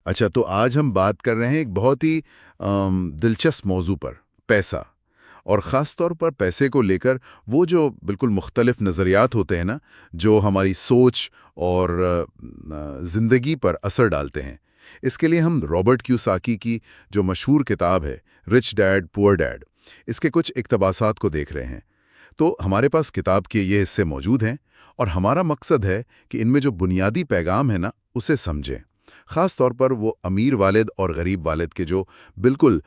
اچھا، تو آج ہم بات کر رہے ہیں ایک بہت ہی دلچسپ موضوع پر، پیسہ، اور خاص طور پر پیسے کو لے کر وہ جو بالکل مختلف نظریات ہوتے ہیں نا، جو ہماری سوچ اور زندگی پر اثر ڈالتے ہیں۔ اس کے لیے ہم رابرٹ کیوساکی کی جو مشہور کتاب ہے رچ ڈیڈ پور ڈیڈ، اس کے کچھ اقتباسات کو دیکھ رہے ہیں۔ تو ہمارے پاس کتاب کے یہ حصے موجود ہیں، اور ہمارا مقصد ہے کہ ان میں جو بنیادی پیغام ہے نا، اسے سمجھیں۔ خاص طور پر وہ امیر والد اور غریب والد کے جو بالکل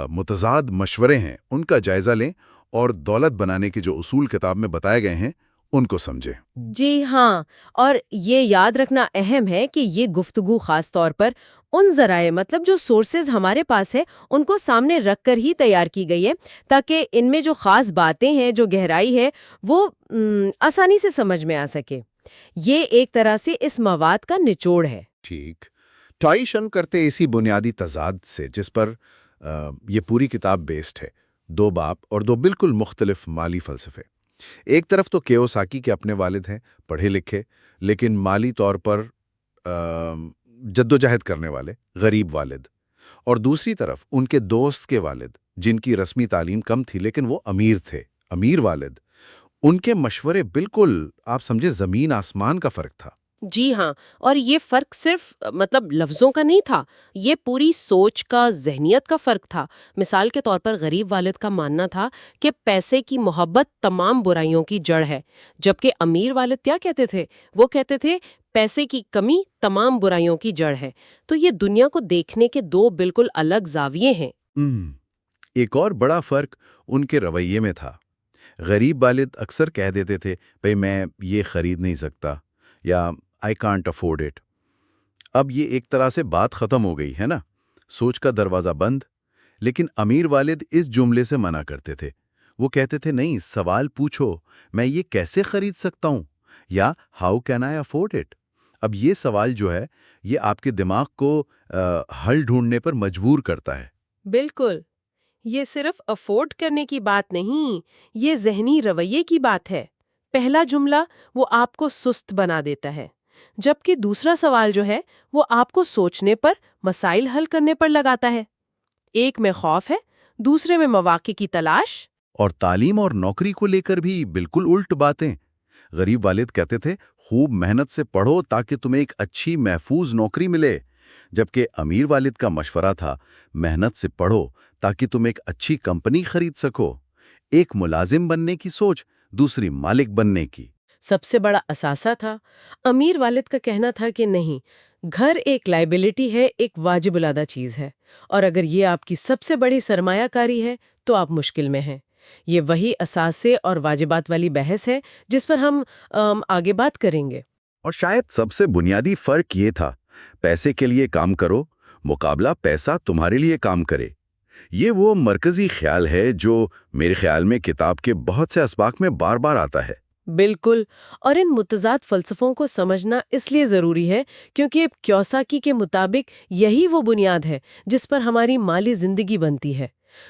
متضاد مشورے ہیں، ان کا جائزہ لیں، اور دولت بنانے کے جو اصول کتاب میں بتائے گئے ہیں ان کو سمجھیں۔ جی ہاں، اور یہ یاد رکھنا اہم ہے کہ یہ گفتگو خاص طور پر ان ذرائع مطلب جو سورسز ہمارے پاس ہے ان کو سامنے رکھ کر ہی تیار کی گئی ہے، تاکہ ان میں جو خاص باتیں ہیں، جو گہرائی ہے، وہ آسانی سے سمجھ میں آ سکے۔ یہ ایک طرح سے اس مواد کا نچوڑ ہے۔ ٹھیک، ٹائی شن کرتے اسی بنیادی تضاد سے جس پر یہ پوری کتاب بیسڈ ہے، دو باپ اور دو بالکل مختلف مالی فلسفے۔ ایک طرف تو کیوساکی کے اپنے والد ہیں، پڑھے لکھے لیکن مالی طور پر جدوجہد کرنے والے غریب والد، اور دوسری طرف ان کے دوست کے والد جن کی رسمی تعلیم کم تھی لیکن وہ امیر تھے، امیر والد۔ ان کے مشورے بالکل آپ سمجھے زمین آسمان کا فرق تھا۔ جی ہاں، اور یہ فرق صرف مطلب لفظوں کا نہیں تھا، یہ پوری سوچ کا، ذہنیت کا فرق تھا۔ مثال کے طور پر غریب والد کا ماننا تھا کہ پیسے کی محبت تمام برائیوں کی جڑ ہے، جبکہ امیر والد کیا کہتے تھے؟ وہ کہتے تھے پیسے کی کمی تمام برائیوں کی جڑ ہے۔ تو یہ دنیا کو دیکھنے کے دو بالکل الگ زاویے ہیں۔ ایک اور بڑا فرق ان کے رویے میں تھا۔ غریب والد اکثر کہہ دیتے تھے بھئی میں یہ خرید نہیں سکتا، یا I can't afford it۔ اب یہ ایک طرح سے بات ختم ہو گئی ہے نا، سوچ کا دروازہ بند۔ لیکن امیر والد اس جملے سے منع کرتے تھے، وہ کہتے تھے نہیں، سوال پوچھو، میں یہ کیسے خرید سکتا ہوں، یا How can I afford it۔ اب یہ سوال جو ہے یہ آپ کے دماغ کو حل ڈھونڈنے پر مجبور کرتا ہے۔ بالکل، یہ صرف افورڈ کرنے کی بات نہیں، یہ ذہنی رویے کی بات ہے۔ پہلا جملہ وہ آپ کو سست بنا دیتا ہے، جبکہ دوسرا سوال جو ہے وہ آپ کو سوچنے پر، مسائل حل کرنے پر لگاتا ہے۔ ایک میں خوف ہے، دوسرے میں مواقع کی تلاش۔ اور تعلیم اور نوکری کو لے کر بھی بالکل الٹ باتیں۔ غریب والد کہتے تھے خوب محنت سے پڑھو تاکہ تمہیں ایک اچھی محفوظ نوکری ملے، جبکہ امیر والد کا مشورہ تھا محنت سے پڑھو تاکہ تم ایک اچھی کمپنی خرید سکو۔ ایک ملازم بننے کی سوچ، دوسری مالک بننے کی۔ سب سے بڑا اثاثہ تھا امیر والد کا کہنا تھا کہ نہیں، گھر ایک لائبلٹی ہے، ایک واجب الادہ چیز ہے، اور اگر یہ آپ کی سب سے بڑی سرمایہ کاری ہے تو آپ مشکل میں ہیں۔ یہ وہی اثاثے اور واجبات والی بحث ہے جس پر ہم آگے بات کریں گے۔ اور شاید سب سے بنیادی فرق یہ تھا، پیسے کے لیے کام کرو مقابلہ پیسہ تمہارے لیے کام کرے۔ یہ وہ مرکزی خیال ہے جو میرے خیال میں کتاب کے بہت سے اسباق میں بار بار آتا ہے۔ بالکل، اور ان متضاد فلسفوں کو سمجھنا اس لیے ضروری ہے کیونکہ کیوساکی کے مطابق یہی وہ بنیاد ہے جس پر ہماری مالی زندگی بنتی ہے۔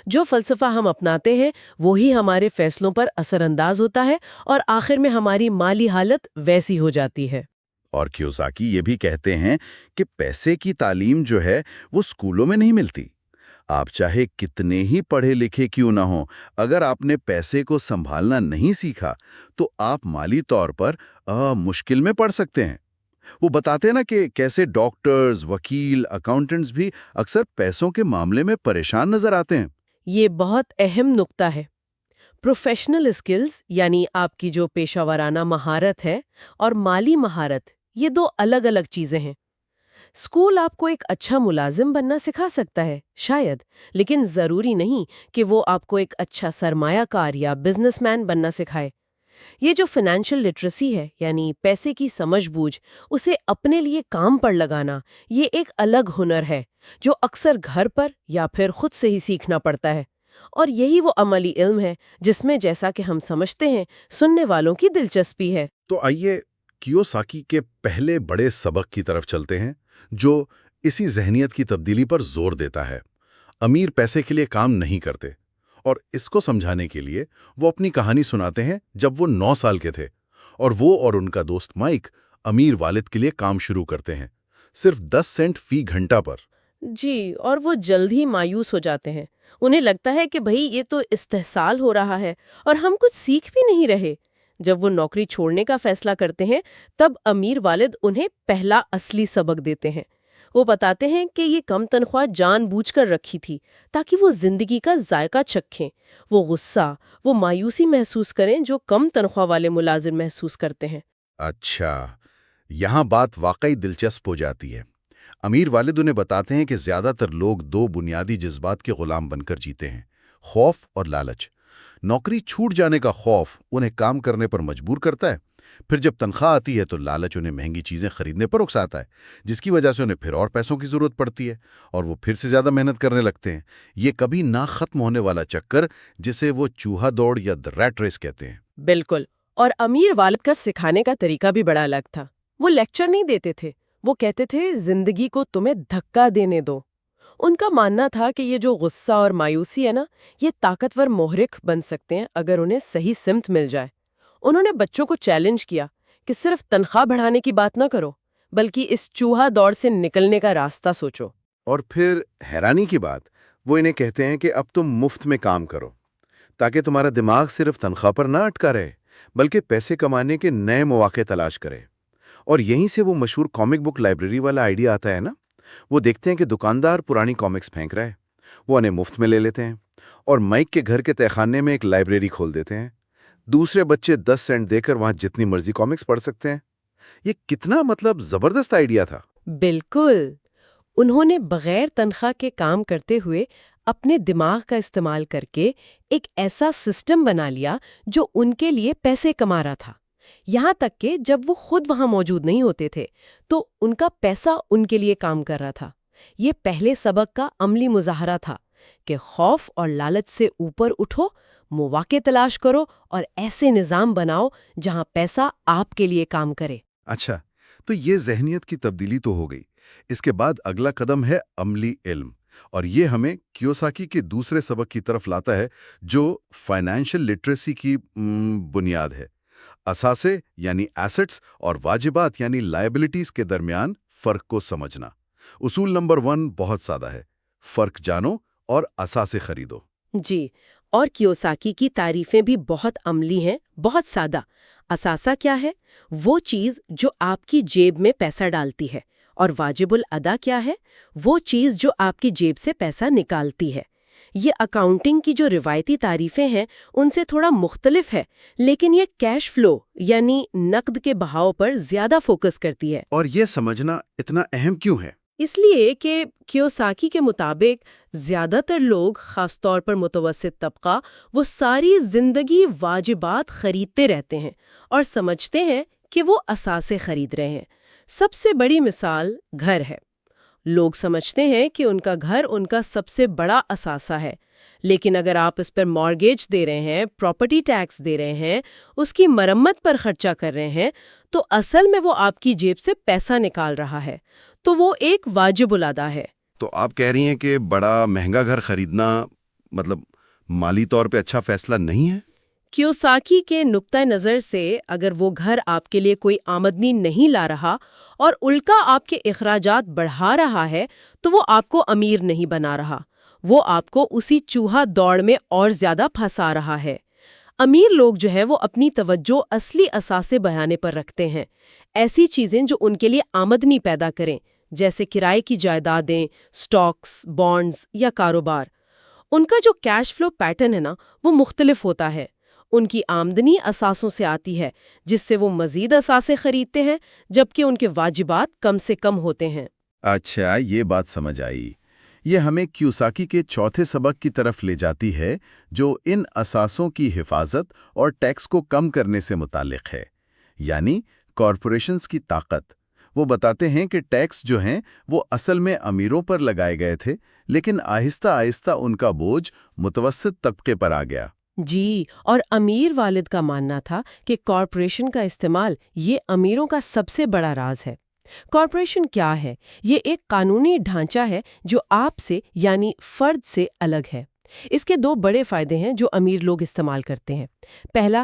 جو فلسفہ ہم اپناتے ہیں وہی ہمارے فیصلوں پر اثر انداز ہوتا ہے، اور آخر میں ہماری مالی حالت ویسی ہو جاتی ہے۔ اور کیوساکی یہ بھی کہتے ہیں کہ پیسے کی تعلیم جو ہے وہ اسکولوں میں نہیں ملتی۔ آپ چاہے کتنے ہی پڑھے لکھے کیوں نہ ہوں، اگر آپ نے پیسے کو سنبھالنا نہیں سیکھا تو آپ مالی طور پر مشکل میں پڑ سکتے ہیں۔ وہ بتاتے ہیں نا کہ کیسے ڈاکٹرز، وکیل، اکاؤنٹنٹس بھی اکثر پیسوں کے معاملے میں پریشان نظر آتے ہیں۔ یہ بہت اہم نکتہ ہے۔ پروفیشنل اسکلز یعنی آپ کی جو پیشہ ورانہ مہارت ہے، اور مالی مہارت، یہ دو الگ الگ چیزیں ہیں۔ اسکول آپ کو ایک اچھا ملازم بننا سکھا سکتا ہے شاید، لیکن ضروری نہیں کہ وہ آپ کو ایک اچھا سرمایہ کار یا بزنس مین بننا سکھائے۔ یہ جو فائنینشیل لٹریسی ہے، یعنی پیسے کی سمجھ بوجھ، اسے اپنے لیے کام پر لگانا، یہ ایک الگ ہنر ہے جو اکثر گھر پر یا پھر خود سے ہی سیکھنا پڑتا ہے۔ اور یہی وہ عملی علم ہے جس میں، جیسا کہ ہم سمجھتے ہیں، سننے والوں کی دلچسپی ہے۔ تو آئیے کیوساکی کے پہلے بڑے سبق کی طرف چلتے ہیں جو اسی ذہنیت کی تبدیلی پر زور دیتا ہے۔ امیر پیسے کے لیے کام نہیں کرتے، اور اس کو سمجھانے کے لیے وہ اپنی کہانی سناتے ہیں جب وہ 9 سال کے تھے، اور وہ اور ان کا دوست مائک امیر والد کے لیے کام شروع کرتے ہیں۔ صرف 10 سینٹ فی گھنٹہ پر۔ جی، اور وہ جلد ہی مایوس ہو جاتے ہیں۔ انہیں لگتا ہے کہ بھئی یہ تو استحصال ہو رہا ہے اور ہم کچھ سیکھ بھی نہیں رہے۔ جب وہ نوکری چھوڑنے کا فیصلہ کرتے ہیں تب امیر والد انہیں پہلا اصلی سبق دیتے ہیں۔ وہ بتاتے ہیں کہ یہ کم تنخواہ جان بوجھ کر رکھی تھی تاکہ وہ زندگی کا ذائقہ چکھیں، وہ غصہ، وہ مایوسی محسوس کریں جو کم تنخواہ والے ملازم محسوس کرتے ہیں۔ اچھا، یہاں بات واقعی دلچسپ ہو جاتی ہے۔ امیر والد انہیں بتاتے ہیں کہ زیادہ تر لوگ دو بنیادی جذبات کے غلام بن کر جیتے ہیں، خوف اور لالچ۔ نوکری چھوٹ جانے کا خوف انہیں کام کرنے پر مجبور کرتا ہے، پھر جب تنخواہ آتی ہے تو لالچ انہیں مہنگی چیزیں خریدنے پر اکساتا ہے، جس کی وجہ سے انہیں پھر اور پیسوں کی ضرورت پڑتی ہے اور وہ پھر سے زیادہ محنت کرنے لگتے ہیں۔ یہ کبھی نہ ختم ہونے والا چکر جسے وہ چوہا دوڑ یا دی ریٹ ریس کہتے ہیں۔ بالکل، اور امیر والد کا سکھانے کا طریقہ بھی بڑا الگ تھا۔ وہ لیکچر نہیں دیتے تھے، وہ کہتے تھے زندگی کو تمہیں دھکا دینے دو۔ ان کا ماننا تھا کہ یہ جو غصہ اور مایوسی ہے نا، یہ طاقتور محرک بن سکتے ہیں اگر انہیں صحیح سمت مل جائے۔ انہوں نے بچوں کو چیلنج کیا کہ صرف تنخواہ بڑھانے کی بات نہ کرو، بلکہ اس چوہا دوڑ سے نکلنے کا راستہ سوچو۔ اور پھر حیرانی کی بات، وہ انہیں کہتے ہیں کہ اب تم مفت میں کام کرو تاکہ تمہارا دماغ صرف تنخواہ پر نہ اٹکا رہے بلکہ پیسے کمانے کے نئے مواقع تلاش کرے۔ اور یہیں سے وہ مشہور کامک بک لائبریری والا آئیڈیا آتا ہے نا۔ وہ دیکھتے ہیں کہ دکاندار پرانی کامکس پھینک رہا ہے، وہ انہیں مفت میں لے لیتے ہیں اور مائک کے گھر کے تہخانے میں ایک لائبریری کھول دیتے ہیں۔ دوسرے بچے 10 سینٹ دے کر وہاں جتنی مرضی کامکس پڑھ سکتے ہیں۔ یہ کتنا زبردست آئیڈیا تھا۔ بالکل، انہوں نے بغیر تنخواہ کے کام کرتے ہوئے اپنے دماغ کا استعمال کر کے ایک ایسا سسٹم بنا لیا جو ان کے لیے پیسے کما رہا تھا۔ یہاں تک کہ جب وہ خود وہاں موجود نہیں ہوتے تھے تو ان کا پیسہ ان کے لیے کام کر رہا تھا۔ یہ پہلے سبق کا عملی مظاہرہ تھا کہ خوف اور لالچ سے اوپر اٹھو، مواقع تلاش کرو اور ایسے نظام بناؤ جہاں پیسہ آپ کے لیے کام کرے۔ اچھا، تو یہ ذہنیت کی تبدیلی تو ہو گئی۔ اس کے بعد اگلا قدم ہے عملی علم، اور یہ ہمیں کیوساکی کے دوسرے سبق کی طرف لاتا ہے جو فائنینشل لٹریسی کی بنیاد ہے۔ اثاثے یعنی ایسٹس اور واجبات یعنی لائبلٹیز کے درمیان فرق کو سمجھنا۔ اصول نمبر 1 بہت سادہ ہے، فرق جانو اور اثاثے خریدو۔ جی، اور کیوساکی کی تعریفیں بھی بہت عملی ہیں، بہت سادہ۔ اثاثہ کیا ہے؟ وہ چیز جو آپ کی جیب میں پیسہ ڈالتی ہے، اور واجب الادا کیا ہے؟ وہ چیز جو آپ کی جیب سے پیسہ نکالتی ہے۔ یہ اکاؤنٹنگ کی جو روایتی تعریفیں ہیں ان سے تھوڑا مختلف ہے، لیکن یہ کیش فلو یعنی نقد کے بہاؤ پر زیادہ فوکس کرتی ہے۔ اور یہ سمجھنا اتنا اہم کیوں ہے؟ اس لیے کہ کیوساکی کے مطابق زیادہ تر لوگ، خاص طور پر متوسط طبقہ، وہ ساری زندگی واجبات خریدتے رہتے ہیں اور سمجھتے ہیں کہ وہ اثاثے خرید رہے ہیں۔ سب سے بڑی مثال گھر ہے۔ لوگ سمجھتے ہیں کہ ان کا گھر ان کا سب سے بڑا اثاثہ ہے، لیکن اگر آپ اس پر مارگیج دے رہے ہیں، پراپرٹی ٹیکس دے رہے ہیں، اس کی مرمت پر خرچہ کر رہے ہیں، تو اصل میں وہ آپ کی جیب سے پیسہ نکال رہا ہے، تو وہ ایک واجب الادا ہے۔ تو آپ کہہ رہی ہیں کہ بڑا مہنگا گھر خریدنا مالی طور پہ اچھا فیصلہ نہیں ہے؟ کیوساکی کے نقطہ نظر سے اگر وہ گھر آپ کے لیے کوئی آمدنی نہیں لا رہا اور الٹا آپ کے اخراجات بڑھا رہا ہے تو وہ آپ کو امیر نہیں بنا رہا، وہ آپ کو اسی چوہا دوڑ میں اور زیادہ پھنسا رہا ہے۔ امیر لوگ جو ہے وہ اپنی توجہ اصلی اثاثے بڑھانے پر رکھتے ہیں، ایسی چیزیں جو ان کے لیے آمدنی پیدا کریں، جیسے کرائے کی جائیدادیں، سٹاکس، بانڈز یا کاروبار۔ ان کا جو کیش فلو پیٹرن ہے نا، وہ مختلف ہوتا ہے۔ ان کی آمدنی اثاثوں سے آتی ہے جس سے وہ مزید اثاثے خریدتے ہیں، جبکہ ان کے واجبات کم سے کم ہوتے ہیں۔ اچھا، یہ بات سمجھ آئی۔ یہ ہمیں کیوساکی کے چوتھے سبق کی طرف لے جاتی ہے جو ان اثاثوں کی حفاظت اور ٹیکس کو کم کرنے سے متعلق ہے، یعنی کارپوریشنز کی طاقت۔ وہ بتاتے ہیں کہ ٹیکس جو ہیں وہ اصل میں امیروں پر لگائے گئے تھے، لیکن آہستہ آہستہ ان کا بوجھ متوسط طبقے پر آ گیا۔ جی، اور امیر والد کا ماننا تھا کہ کارپوریشن کا استعمال یہ امیروں کا سب سے بڑا راز ہے۔ کارپوریشن کیا ہے؟ یہ ایک قانونی ڈھانچہ ہے جو آپ سے یعنی فرد سے الگ ہے۔ اس کے 2 بڑے فائدے ہیں جو امیر لوگ استعمال کرتے ہیں۔ پہلا،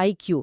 IQ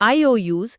IOUs,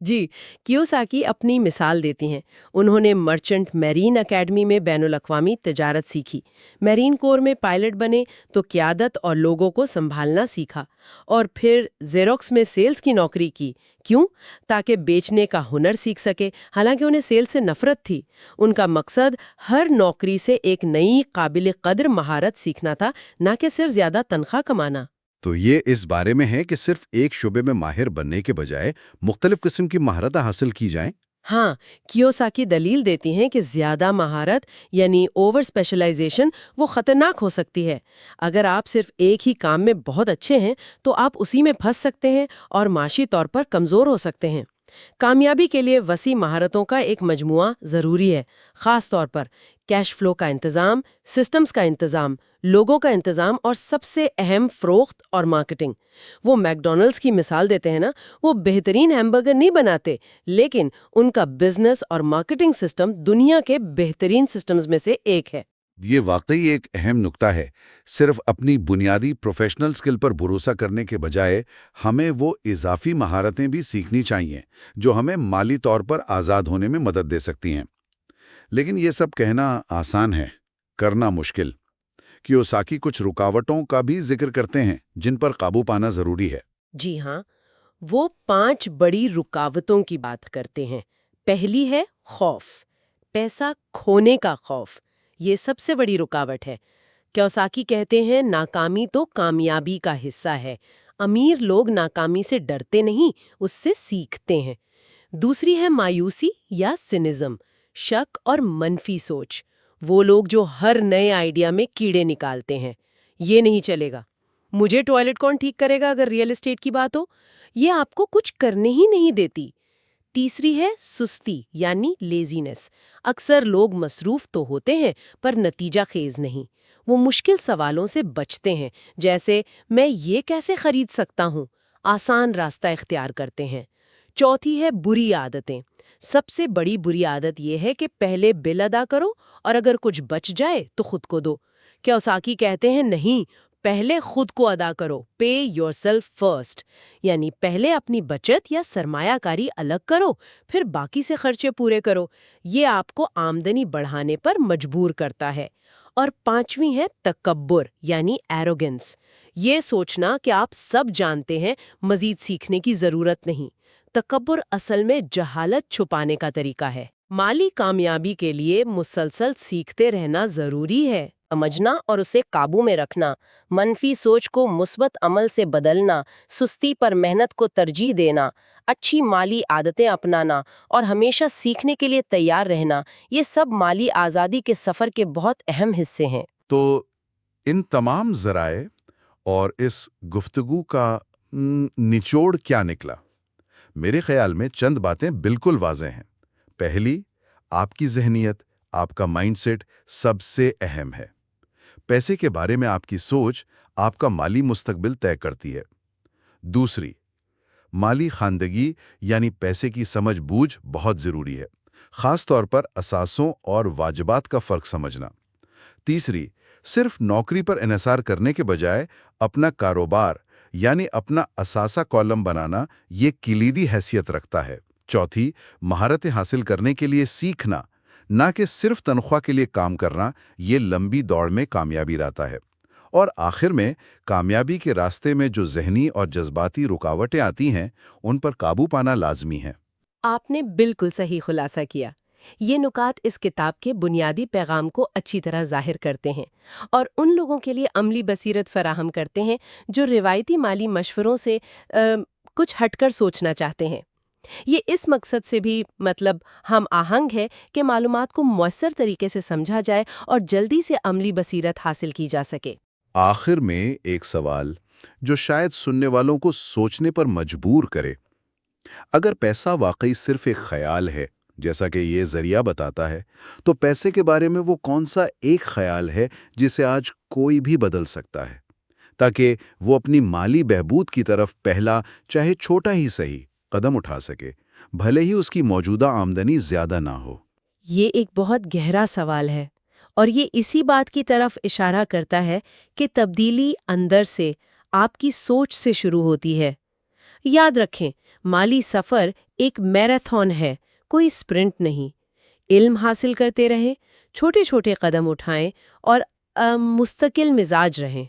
جی، کیوساکی اپنی مثال دیتی ہیں۔ انہوں نے مرچنٹ میرین اکیڈمی میں بین الاقوامی تجارت سیکھی، میرین کور میں پائلٹ بنے تو قیادت اور لوگوں کو سنبھالنا سیکھا، اور پھر زیروکس میں سیلز کی نوکری کی۔ کیوں؟ تاکہ بیچنے کا ہنر سیکھ سکے، حالانکہ انہیں سیلز سے نفرت تھی۔ ان کا مقصد ہر نوکری سے ایک نئی قابل قدر مہارت سیکھنا تھا، نہ کہ صرف زیادہ تنخواہ کمانا۔ تو یہ اس بارے میں ہے کہ صرف ایک شعبے میں ماہر بننے کے بجائے مختلف قسم کی مہارتیں حاصل کی جائیں۔ ہاں، کیوساکی دلیل دیتی ہیں کہ زیادہ مہارت یعنی اوور اسپیشلائزیشن وہ خطرناک ہو سکتی ہے۔ اگر آپ صرف ایک ہی کام میں بہت اچھے ہیں تو آپ اسی میں پھنس سکتے ہیں اور معاشی طور پر کمزور ہو سکتے ہیں۔ کامیابی کے لیے وسیع مہارتوں کا ایک مجموعہ ضروری ہے، خاص طور پر کیش فلو کا انتظام، سسٹمز کا انتظام، لوگوں کا انتظام، اور سب سے اہم فروخت اور مارکیٹنگ۔ وہ میک ڈونلڈز کی مثال دیتے ہیں نا، وہ بہترین ہیمبرگر نہیں بناتے، لیکن ان کا بزنس اور مارکیٹنگ سسٹم دنیا کے بہترین سسٹمز میں سے ایک ہے۔ یہ واقعی ایک اہم نکتہ ہے۔ صرف اپنی بنیادی پروفیشنل سکل پر بھروسہ کرنے کے بجائے ہمیں وہ اضافی مہارتیں بھی سیکھنی چاہیے جو ہمیں مالی طور پر آزاد ہونے میں مدد دے سکتی ہیں۔ لیکن یہ سب کہنا آسان ہے، کرنا مشکل۔ کیوساکی کچھ رکاوٹوں کا بھی ذکر کرتے ہیں جن پر قابو پانا ضروری ہے۔ جی ہاں، وہ 5 بڑی رکاوٹوں کی بات کرتے ہیں۔ پہلی ہے خوف، پیسہ کھونے کا خوف۔ یہ سب سے بڑی رکاوٹ ہے۔ کیوساکی کہتے ہیں ناکامی تو کامیابی کا حصہ ہے۔ امیر لوگ ناکامی سے ڈرتے نہیں، اس سے سیکھتے ہیں۔ دوسری ہے مایوسی یا سنزم، شک اور منفی سوچ۔ وہ لوگ جو ہر نئے آئیڈیا میں کیڑے نکالتے ہیں۔ یہ نہیں چلے گا، مجھے ٹوائلٹ کون ٹھیک کرے گا اگر ریئل اسٹیٹ کی بات ہو؟ یہ آپ کو کچھ کرنے ہی نہیں دیتی۔ تیسری ہے سستی یعنی لیزینس۔ اکثر لوگ مصروف تو ہوتے ہیں پر نتیجہ خیز نہیں۔ وہ مشکل سوالوں سے بچتے ہیں، جیسے میں یہ کیسے خرید سکتا ہوں، آسان راستہ اختیار کرتے ہیں۔ چوتھی ہے بری عادتیں۔ سب سے بڑی بری عادت یہ ہے کہ پہلے بل ادا کرو اور اگر کچھ بچ جائے تو خود کو دو۔ کیوساکی کہتے ہیں نہیں، پہلے خود کو ادا کرو، پے یور سیلف فرسٹ، یعنی پہلے اپنی بچت یا سرمایہ کاری الگ کرو، پھر باقی سے خرچے پورے کرو۔ یہ آپ کو آمدنی بڑھانے پر مجبور کرتا ہے۔ اور پانچویں ہے تکبر یعنی ایروگنس۔ یہ سوچنا کہ آپ سب جانتے ہیں، مزید سیکھنے کی ضرورت نہیں۔ تکبر اصل میں جہالت چھپانے کا طریقہ ہے۔ مالی کامیابی کے لیے مسلسل سیکھتے رہنا ضروری ہے، سمجھنا اور اسے قابو میں رکھنا، منفی سوچ کو مثبت عمل سے بدلنا، سستی پر محنت کو ترجیح دینا، اچھی مالی عادتیں اپنانا اور ہمیشہ سیکھنے کے لیے تیار رہنا، یہ سب مالی آزادی کے سفر کے بہت اہم حصے ہیں۔ تو ان تمام ذرائع اور اس گفتگو کا نچوڑ کیا نکلا؟ میرے خیال میں چند باتیں بالکل واضح ہیں۔ پہلی، آپ کی ذہنیت، آپ کا مائنڈ سیٹ سب سے اہم ہے۔ پیسے کے بارے میں آپ کی سوچ آپ کا مالی مستقبل طے کرتی ہے۔ دوسری، مالی خواندگی یعنی پیسے کی سمجھ بوجھ بہت ضروری ہے، خاص طور پر اثاثوں اور واجبات کا فرق سمجھنا۔ تیسری، صرف نوکری پر انحصار کرنے کے بجائے اپنا کاروبار یعنی اپنا اثاثہ کالم بنانا یہ کلیدی حیثیت رکھتا ہے۔ چوتھی، مہارتیں حاصل کرنے کے لیے سیکھنا، نہ کہ صرف تنخواہ کے لیے کام کرنا، یہ لمبی دوڑ میں کامیابی لاتا ہے۔ اور آخر میں، کامیابی کے راستے میں جو ذہنی اور جذباتی رکاوٹیں آتی ہیں، ان پر قابو پانا لازمی ہے۔ آپ نے بالکل صحیح خلاصہ کیا۔ یہ نکات اس کتاب کے بنیادی پیغام کو اچھی طرح ظاہر کرتے ہیں اور ان لوگوں کے لیے عملی بصیرت فراہم کرتے ہیں جو روایتی مالی مشوروں سے کچھ ہٹ کر سوچنا چاہتے ہیں۔ یہ اس مقصد سے بھی ہم آہنگ ہے کہ معلومات کو مؤثر طریقے سے سمجھا جائے اور جلدی سے عملی بصیرت حاصل کی جا سکے۔ آخر میں ایک سوال جو شاید سننے والوں کو سوچنے پر مجبور کرے۔ اگر پیسہ واقعی صرف ایک خیال ہے، جیسا کہ یہ ذریعہ بتاتا ہے، تو پیسے کے بارے میں وہ کون سا ایک خیال ہے جسے آج کوئی بھی بدل سکتا ہے، تاکہ وہ اپنی مالی بہبود کی طرف پہلا، چاہے چھوٹا ہی صحیح، قدم اٹھا سکے، بھلے ہی اس کی موجودہ آمدنی زیادہ نہ ہو؟ یہ ایک بہت گہرا سوال ہے اور یہ اسی بات کی طرف اشارہ کرتا ہے کہ تبدیلی اندر سے، آپ کی سوچ سے شروع ہوتی ہے۔ یاد رکھیں، مالی سفر ایک میراتھن ہے، کوئی سپرنٹ نہیں۔ علم حاصل کرتے رہیں، چھوٹے چھوٹے قدم اٹھائیں اور مستقل مزاج رہیں۔